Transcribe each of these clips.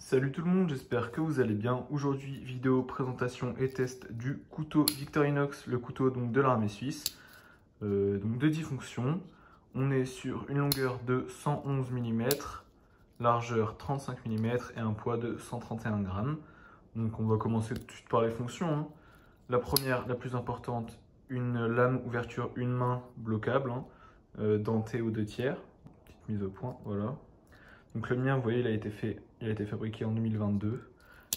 Salut tout le monde, j'espère que vous allez bien. Aujourd'hui, vidéo, présentation et test du couteau Victorinox, le couteau donc de l'armée suisse, donc de 10 fonctions. On est sur une longueur de 111 mm, largeur 35 mm et un poids de 131 grammes. Donc on va commencer tout de suite par les fonctions. La première, la plus importante, une lame ouverture une main bloquable, dentée aux 2/3. Petite mise au point, voilà. Donc le mien, vous voyez, il a été fabriqué en 2022.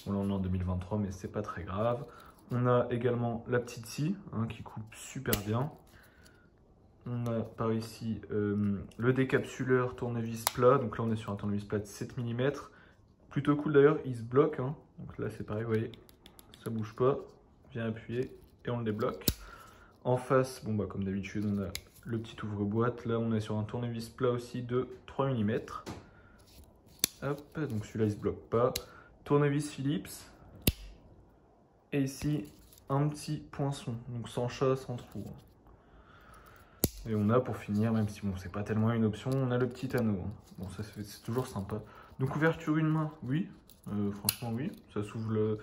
Bon là on est en 2023, mais c'est pas très grave. On a également la petite scie qui coupe super bien. On a par ici le décapsuleur tournevis plat. Donc là on est sur un tournevis plat de 7 mm. Plutôt cool d'ailleurs, il se bloque. Donc là c'est pareil, vous voyez, ça bouge pas. Viens appuyer et on le débloque. En face, bon bah comme d'habitude, on a le petit ouvre-boîte. Là on est sur un tournevis plat aussi de 3 mm. Hop, donc celui-là il se bloque pas. Tournevis Philips. Et ici, un petit poinçon, donc sans chat, sans trou. Et on a pour finir, même si bon c'est pas tellement une option, on a le petit anneau. Bon ça c'est toujours sympa. Donc ouverture une main, oui. Franchement oui, ça s'ouvre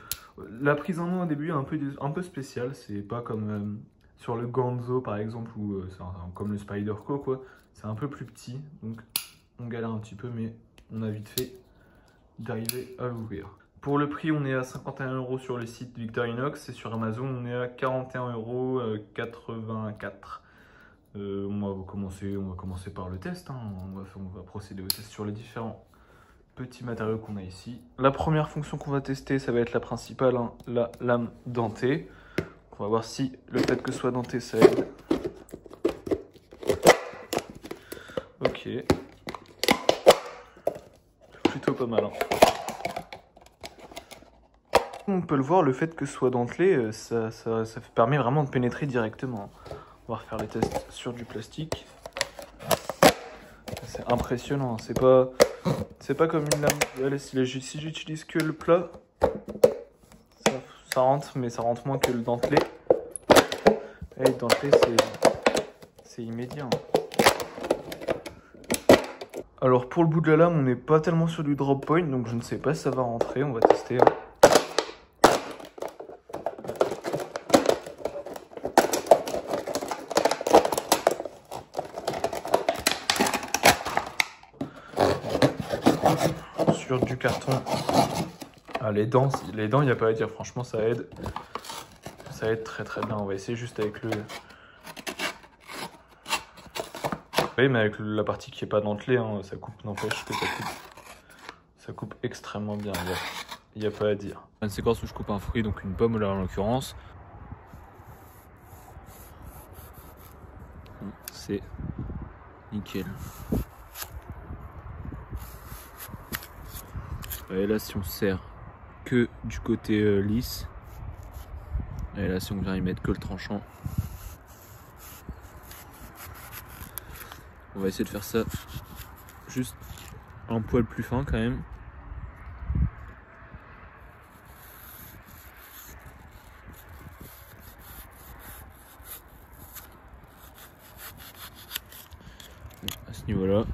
la prise en main au début est un peu spéciale. C'est pas comme sur le Ganzo par exemple, ou comme le Spyderco quoi. C'est un peu plus petit, donc on galère un petit peu, mais on a vite fait d'arriver à l'ouvrir. Pour le prix, on est à 51 € sur le site Victorinox et sur Amazon, on est à 41,84 €. On va commencer par le test. On va procéder au test sur les différents petits matériaux qu'on a ici. La première fonction qu'on va tester, ça va être la principale, la lame dentée. On va voir si le fait que ce soit denté, ça aide. Ok. Plutôt pas mal. On peut le voir, le fait que ce soit dentelé, ça permet vraiment de pénétrer directement. On va refaire les tests sur du plastique. C'est impressionnant, c'est pas comme une lame. Allez, si j'utilise que le plat, ça rentre, mais ça rentre moins que le dentelé. Et le dentelé, c'est immédiat. Alors pour le bout de la lame, on n'est pas tellement sur du drop point, donc je ne sais pas si ça va rentrer, on va tester. Sur du carton. Ah, les dents, il n'y a pas à dire, franchement ça aide. Ça aide très très bien. On va essayer juste avec le... Oui, mais avec la partie qui n'est pas dentelée, ça coupe, n'empêche que ça coupe extrêmement bien. Il n'y a pas à dire. Une séquence où je coupe un fruit, donc une pomme là en l'occurrence. C'est nickel. Et là, si on sert que du côté lisse, et là, si on vient y mettre que le tranchant, on va essayer de faire ça juste un poil plus fin quand même. À ce niveau-là,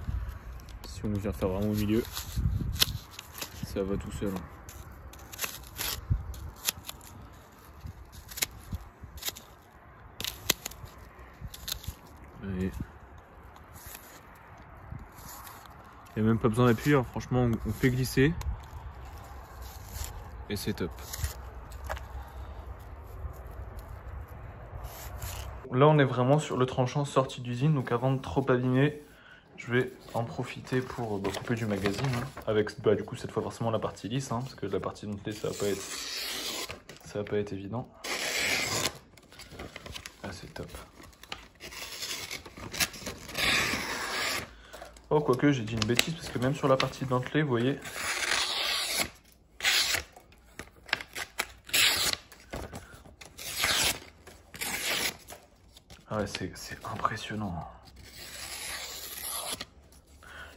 si on vient faire vraiment au milieu, ça va tout seul. Il n'y a même pas besoin d'appuyer, franchement on fait glisser et c'est top. Là on est vraiment sur le tranchant sorti d'usine, donc avant de trop abîmer, je vais en profiter pour couper du magazine, avec du coup cette fois forcément la partie lisse, parce que la partie dentelée ça va pas être évident. Ah c'est top. Oh quoique j'ai dit une bêtise parce que même sur la partie dentelée, vous voyez, ah ouais, c'est impressionnant.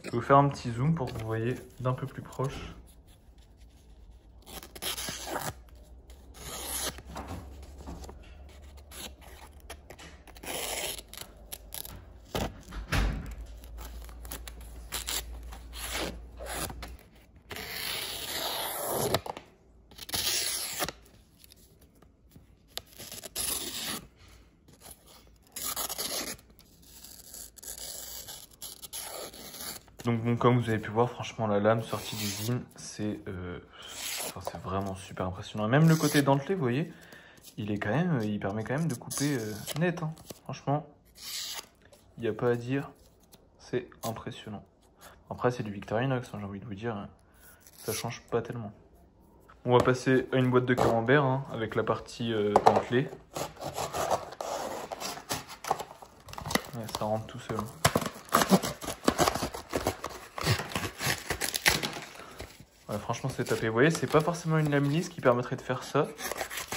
Je vais vous faire un petit zoom pour que vous voyez d'un peu plus proche. Donc bon, comme vous avez pu voir, franchement la lame sortie d'usine, c'est vraiment super impressionnant. Même le côté dentelé, vous voyez, il permet quand même de couper net. Hein. Franchement, il n'y a pas à dire, c'est impressionnant. Après c'est du Victorinox, hein, j'ai envie de vous dire, ça change pas tellement. On va passer à une boîte de camembert hein, avec la partie dentelée. Ouais, ça rentre tout seul. Ouais, franchement c'est tapé. Vous voyez, c'est pas forcément une lame lisse qui permettrait de faire ça.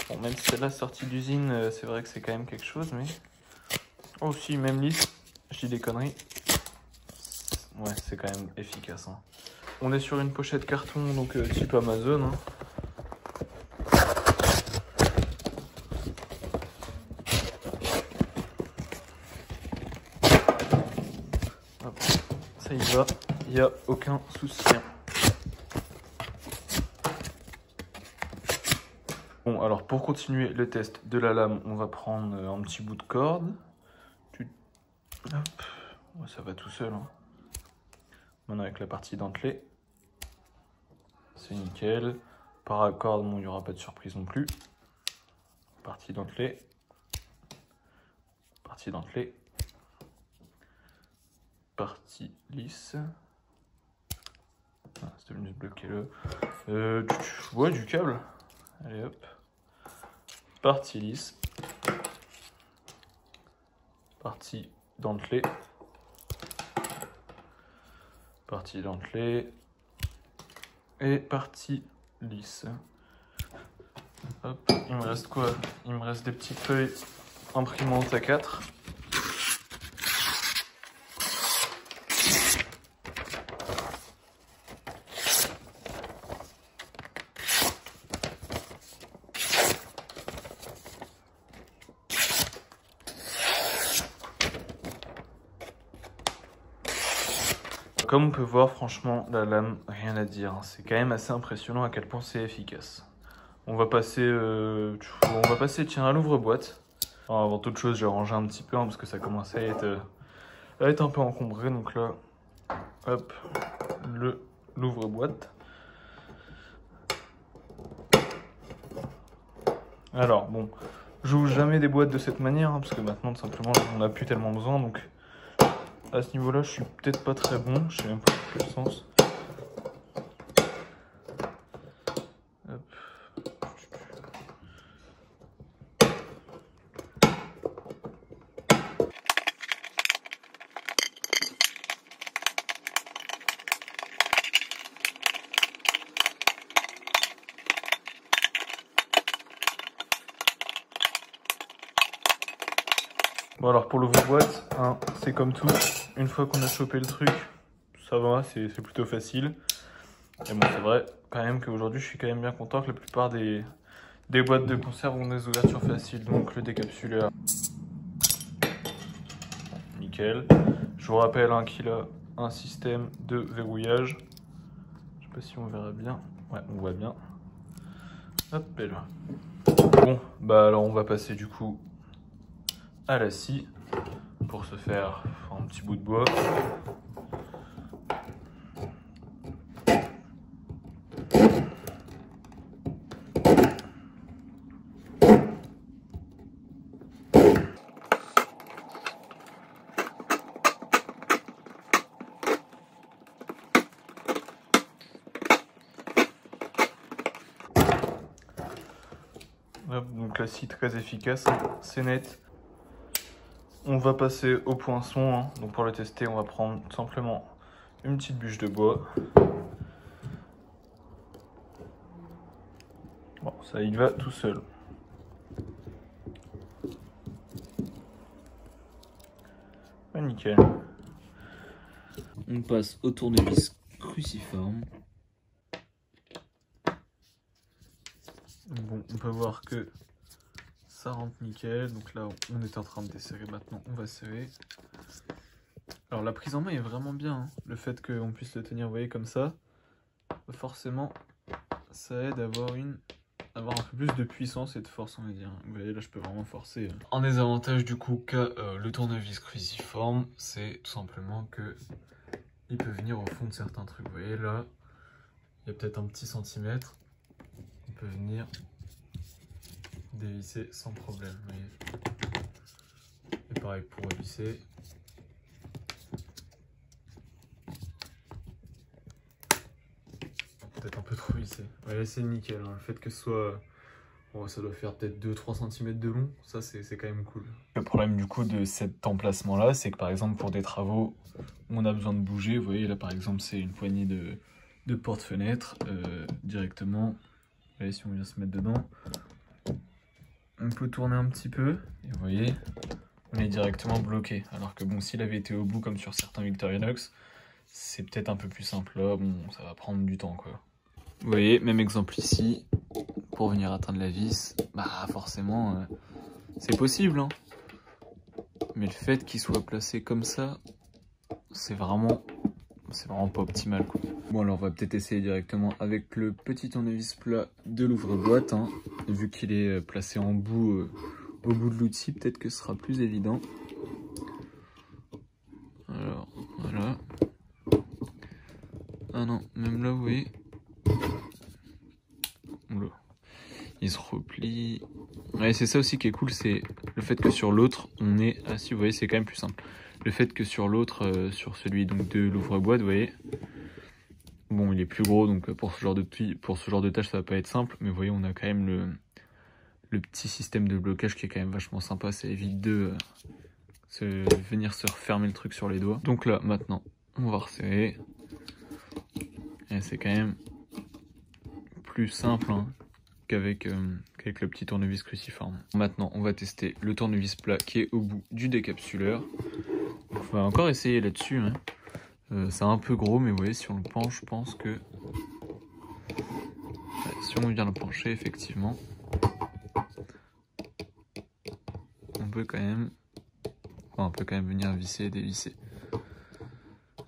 Bon, même si celle-là sortie d'usine, c'est vrai que c'est quand même quelque chose, mais... Oh si, même lisse, je dis des conneries. Ouais, c'est quand même efficace. Hein. On est sur une pochette carton, donc type Amazon. Hein. Hop, ça y va, il n'y a aucun souci. Bon, alors pour continuer le test de la lame, on va prendre un petit bout de corde. Hop, ouais, ça va tout seul. Hein. Maintenant avec la partie dentelée, c'est nickel. Paracorde, bon, il n'y aura pas de surprise non plus. Partie dentelée. Partie dentelée. Partie lisse. Ah, c'était venu se bloquer le... ouais, du câble. Allez hop. Partie lisse. Partie dentelée. Partie dentelée. Et partie lisse. Hop, il me reste quoi? Il me reste des petites feuilles imprimantes A4. Comme on peut voir, franchement, la lame, rien à dire. C'est quand même assez impressionnant à quel point c'est efficace. On va passer, tiens, à l'ouvre-boîte. Avant toute chose, j'ai rangé un petit peu, hein, parce que ça commençait à être un peu encombré. Donc là, hop, l'ouvre-boîte. Alors, bon, j'ouvre jamais des boîtes de cette manière, hein, parce que maintenant, tout simplement, on n'a plus tellement besoin, donc... À ce niveau-là, je suis peut-être pas très bon, je sais même pas quel sens. Hop. Bon alors pour l'ouvre-boîte, hein, c'est comme tout, une fois qu'on a chopé le truc, ça va, c'est plutôt facile. Et bon c'est vrai quand même qu'aujourd'hui je suis quand même bien content que la plupart des boîtes de conserve ont des ouvertures faciles, donc le décapsuleur, nickel. Je vous rappelle hein, qu'il a un système de verrouillage, je sais pas si on verra bien, ouais on voit bien. Hop et là. Bon bah alors on va passer du coup à la scie pour se faire un petit bout de bois. Donc la scie très efficace, c'est net. On va passer au poinçon, hein. Donc pour le tester, on va prendre simplement une petite bûche de bois. Bon, ça y va tout seul. Ah, nickel. On passe au tournevis cruciforme. Bon, on peut voir que ça rentre nickel. Donc là, on est en train de desserrer maintenant. On va serrer. Alors la prise en main est vraiment bien. Hein. Le fait qu'on puisse le tenir, vous voyez, comme ça, forcément, ça aide à avoir un peu plus de puissance et de force, on va dire. Vous voyez, là, je peux vraiment forcer. Un des avantages du coup qu'a le tournevis cruciforme, c'est tout simplement que il peut venir au fond de certains trucs. Vous voyez, là, il y a peut-être un petit centimètre. Il peut venir dévisser sans problème. Vous voyez. Et pareil pour revisser. Peut-être un peu trop vissé. Ouais, c'est nickel. Hein. Le fait que ce soit... Bon, ça doit faire peut-être 2-3 cm de long. Ça, c'est quand même cool. Le problème du coup de cet emplacement-là, c'est que par exemple pour des travaux où on a besoin de bouger, vous voyez là par exemple c'est une poignée de porte-fenêtre directement. Vous voyez, si on vient se mettre dedans, on peut tourner un petit peu. Et vous voyez, on est directement bloqué. Alors que bon, s'il avait été au bout comme sur certains Victorinox, c'est peut-être un peu plus simple. Là, bon, ça va prendre du temps quoi. Vous voyez, même exemple ici, pour venir atteindre la vis, bah forcément, c'est possible. Hein. Mais le fait qu'il soit placé comme ça, c'est vraiment pas optimal. Quoi. Bon, alors on va peut-être essayer directement avec le petit tournevis plat de l'ouvre-boîte. Hein. Vu qu'il est placé en bout, au bout de l'outil, peut-être que ce sera plus évident. Alors, voilà. Ah non, même là, vous voyez. Oula. Il se replie. Ouais, c'est ça aussi qui est cool, c'est le fait que sur l'autre, on est assis. Vous voyez, c'est quand même plus simple. Le fait que sur l'autre, sur celui donc de l'ouvre-boîte, vous voyez, bon, il est plus gros, donc pour ce genre de tâche, ça va pas être simple. Mais vous voyez, on a quand même le petit système de blocage qui est quand même vachement sympa. Ça évite de venir se refermer le truc sur les doigts. Donc là, maintenant, on va resserrer. Et c'est quand même plus simple hein, qu'avec le petit tournevis cruciforme. Maintenant, on va tester le tournevis plat qui est au bout du décapsuleur. On va encore essayer là-dessus. Hein. C'est un peu gros, mais vous voyez, si on le penche, je pense que... Ouais, si on vient le pencher, effectivement, on peut quand même venir visser et dévisser.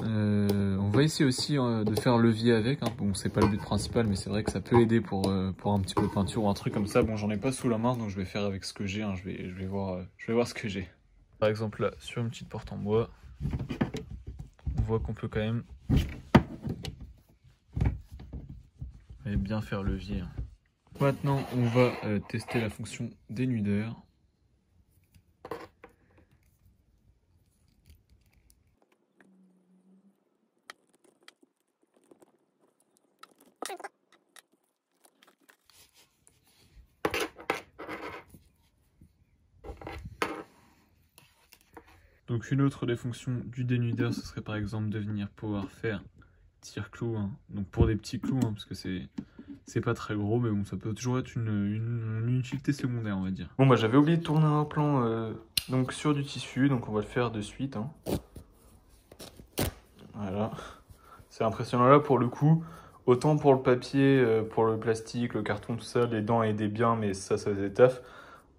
On va essayer aussi de faire levier avec. Hein. Bon, c'est pas le but principal, mais c'est vrai que ça peut aider pour un petit peu de peinture ou un truc comme ça. Bon, j'en ai pas sous la main, donc je vais faire avec ce que j'ai. Hein. Je vais voir ce que j'ai. Par exemple, là, sur une petite porte en bois, on voit qu'on peut quand même bien faire levier. Hein. Maintenant, on va tester la fonction dénudeur. Donc une autre des fonctions du dénudeur, ce serait par exemple de venir pouvoir faire tire-clou, hein. Donc pour des petits clous, hein, parce que c'est pas très gros, mais bon, ça peut toujours être une utilité secondaire, on va dire. Bon bah j'avais oublié de tourner un plan donc sur du tissu, donc on va le faire de suite. Hein. Voilà, c'est impressionnant là pour le coup. Autant pour le papier, pour le plastique, le carton, tout ça, les dents aidaient bien, mais ça faisait taf.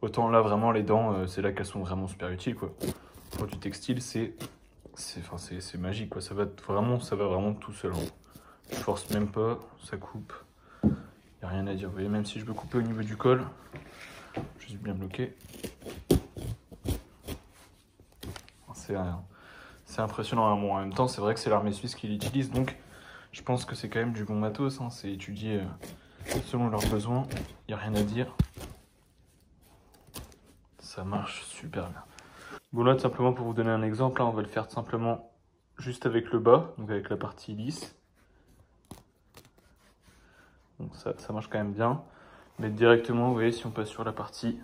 Autant là vraiment les dents, c'est là qu'elles sont vraiment super utiles quoi. Pour du textile, c'est magique quoi. Ça va vraiment tout seul. Hein. Je force même pas, ça coupe. Y a rien à dire. Vous voyez, même si je veux couper au niveau du col, je suis bien bloqué. C'est impressionnant. Bon, en même temps, c'est vrai que c'est l'armée suisse qui l'utilise, donc je pense que c'est quand même du bon matos. Hein. C'est étudié selon leurs besoins. Y a rien à dire. Ça marche super bien. Bon là, tout simplement pour vous donner un exemple, hein, on va le faire tout simplement juste avec le bas, donc avec la partie lisse. Donc ça marche quand même bien. Mais directement, vous voyez, si on passe sur la partie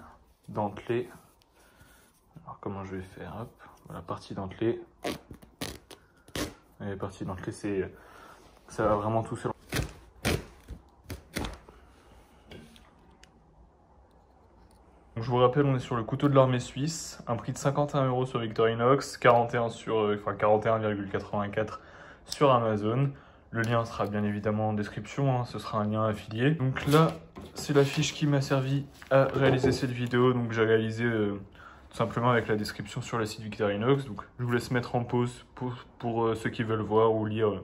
dentelée, alors comment je vais faire? Hop, la partie dentelée. Et la partie dentelée, ça va vraiment tout seul. Donc, je vous rappelle, on est sur le couteau de l'armée suisse, un prix de 51 € sur Victorinox, 41,84 sur Amazon. Le lien sera bien évidemment en description, hein, ce sera un lien affilié. Donc là, c'est la fiche qui m'a servi à réaliser cette vidéo. Donc j'ai réalisé tout simplement avec la description sur le site Victorinox. Donc je vous laisse mettre en pause pour ceux qui veulent voir ou lire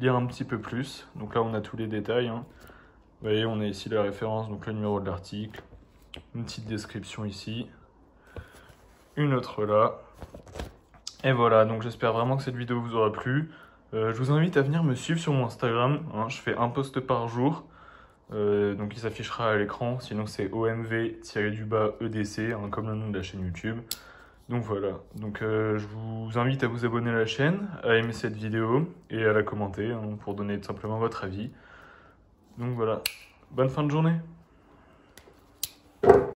un petit peu plus. Donc là, on a tous les détails. Hein. Vous voyez, on a ici la référence, donc le numéro de l'article, une petite description ici, une autre là. Et voilà, donc j'espère vraiment que cette vidéo vous aura plu. Je vous invite à venir me suivre sur mon Instagram, hein, je fais un post par jour. Donc il s'affichera à l'écran, sinon c'est OMV-EDC, hein, comme le nom de la chaîne YouTube. Donc voilà, donc je vous invite à vous abonner à la chaîne, à aimer cette vidéo et à la commenter, hein, pour donner tout simplement votre avis. Donc voilà, bonne fin de journée.